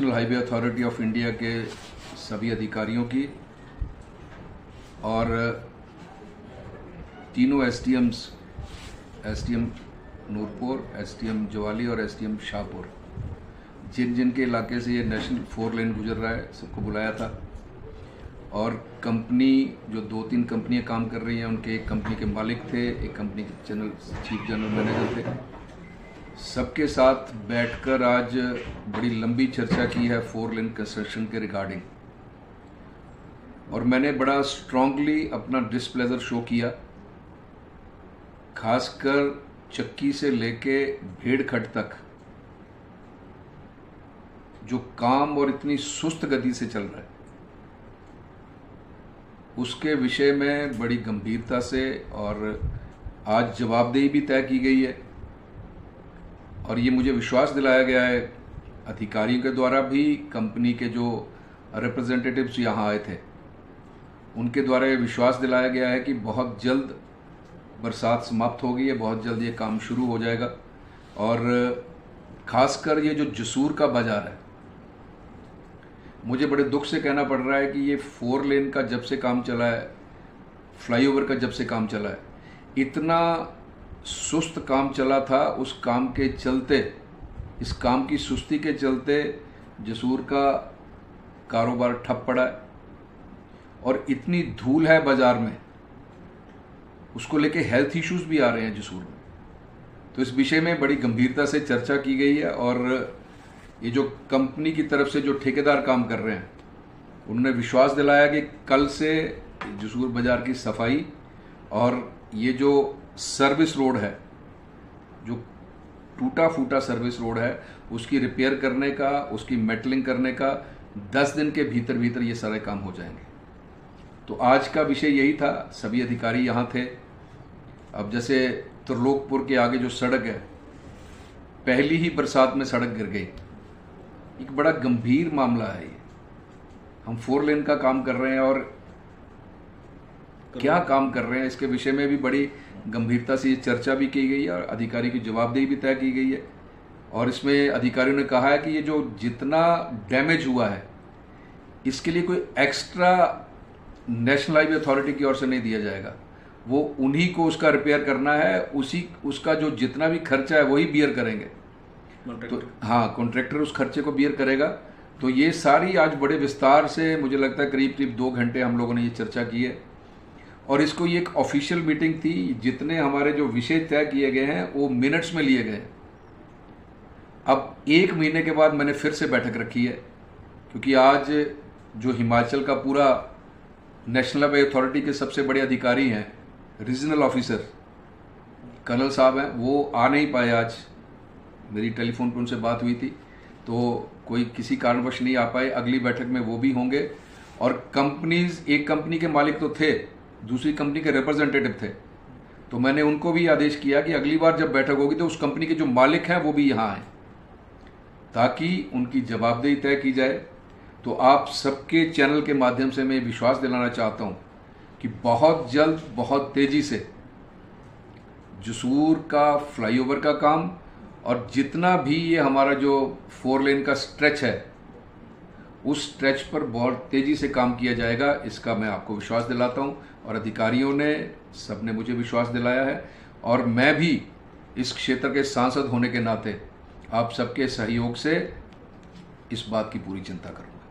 National highway authority of India के सभी अधिकारियों की और तीनों SDMs, SDM Nurpur, SDM Jawali और एसडीएम शाहपुर, जिन जिन के इलाके से ये नेशनल 4 लेन गुजर रहा है, सबको बुलाया था। और कंपनी जो 2-3 कंपनियां काम कर रही हैं, उनके एक कंपनी के मालिक थे, एक कंपनी के चीफ जनरल मैनेजर थे, सबके साथ बैठकर आज बड़ी लंबी चर्चा की है 4 लेन कंस्ट्रक्शन के रिगार्डिंग। और मैंने बड़ा स्ट्रांगली अपना डिस्प्लेजर शो किया, खासकर चक्की से लेके भेड़खट तक जो काम और इतनी सुस्त गति से चल रहा है, उसके विषय में बड़ी गंभीरता से और आज जवाबदेही भी तय की गई है। और ये मुझे विश्वास दिलाया गया है अधिकारियों के द्वारा भी, कंपनी के जो रिप्रेजेंटेटिव्स यहाँ आए थे उनके द्वारा ये विश्वास दिलाया गया है कि बहुत जल्द बरसात समाप्त हो गई है, बहुत जल्द ये काम शुरू हो जाएगा। और खासकर ये जो जसूर का बाजार है, मुझे बड़े दुख से कहना पड़ रहा है कि ये 4 लेन का जब से काम चला है, फ्लाईओवर का जब से काम चला है, इतना सुस्त काम चला था। उस काम के चलते, इस काम की सुस्ती के चलते जसूर का कारोबार ठप पड़ा है और इतनी धूल है बाजार में, उसको लेके हेल्थ इश्यूज भी आ रहे हैं जसूर में। तो इस विषय में बड़ी गंभीरता से चर्चा की गई है। और ये जो कंपनी की तरफ से जो ठेकेदार काम कर रहे हैं, उन्होंने विश्वास दिलाया कि कल से जसूर बाजार की सफाई और ये जो सर्विस रोड है, जो टूटा फूटा सर्विस रोड है, उसकी रिपेयर करने का, उसकी मेटलिंग करने का 10 दिन के भीतर भीतर ये सारे काम हो जाएंगे। तो आज का विषय यही था, सभी अधिकारी यहाँ थे। अब जैसे त्रिलोकपुर के आगे जो सड़क है, पहली ही बरसात में सड़क गिर गई, एक बड़ा गंभीर मामला है ये। हम 4 लेन का काम कर रहे हैं और क्या काम कर रहे हैं, इसके विषय में भी बड़ी गंभीरता से ये चर्चा भी की गई है और अधिकारी की जवाबदेही भी तय की गई है। और इसमें अधिकारियों ने कहा है कि ये जो जितना डैमेज हुआ है, इसके लिए कोई एक्स्ट्रा नेशनल हाईवे अथॉरिटी की ओर से नहीं दिया जाएगा, वो उन्हीं को उसका रिपेयर करना है, उसका जो जितना भी खर्चा है वही बियर करेंगे। तो हाँ, कॉन्ट्रैक्टर उस खर्चे को बियर करेगा। तो ये सारी आज बड़े विस्तार से, मुझे लगता है करीब 2 घंटे हम लोगों ने ये चर्चा की है। और इसको ये एक ऑफिशियल मीटिंग थी, जितने हमारे जो विषय तय किए गए हैं वो मिनट्स में लिए गए। अब 1 महीने के बाद मैंने फिर से बैठक रखी है, क्योंकि आज जो हिमाचल का पूरा नेशनल हाईवे अथॉरिटी के सबसे बड़े अधिकारी हैं, रीजनल ऑफिसर कर्नल साहब हैं, वो आ नहीं पाए आज। मेरी टेलीफोन पर उनसे बात हुई थी, तो कोई किसी कारणवश नहीं आ पाए। अगली बैठक में वो भी होंगे। और कंपनीज, एक कंपनी के मालिक तो थे, दूसरी कंपनी के रिप्रेजेंटेटिव थे, तो मैंने उनको भी आदेश किया कि अगली बार जब बैठक होगी तो उस कंपनी के जो मालिक हैं वो भी यहाँ आए, ताकि उनकी जवाबदेही तय की जाए। तो आप सबके चैनल के माध्यम से मैं विश्वास दिलाना चाहता हूँ कि बहुत जल्द, बहुत तेजी से जसूर का फ्लाईओवर का काम और जितना भी ये हमारा जो 4 लेन का स्ट्रेच है, उस स्ट्रेच पर बहुत तेजी से काम किया जाएगा, इसका मैं आपको विश्वास दिलाता हूं। और अधिकारियों ने, सबने मुझे विश्वास दिलाया है। और मैं भी इस क्षेत्र के सांसद होने के नाते आप सबके सहयोग से इस बात की पूरी चिंता करूंगा।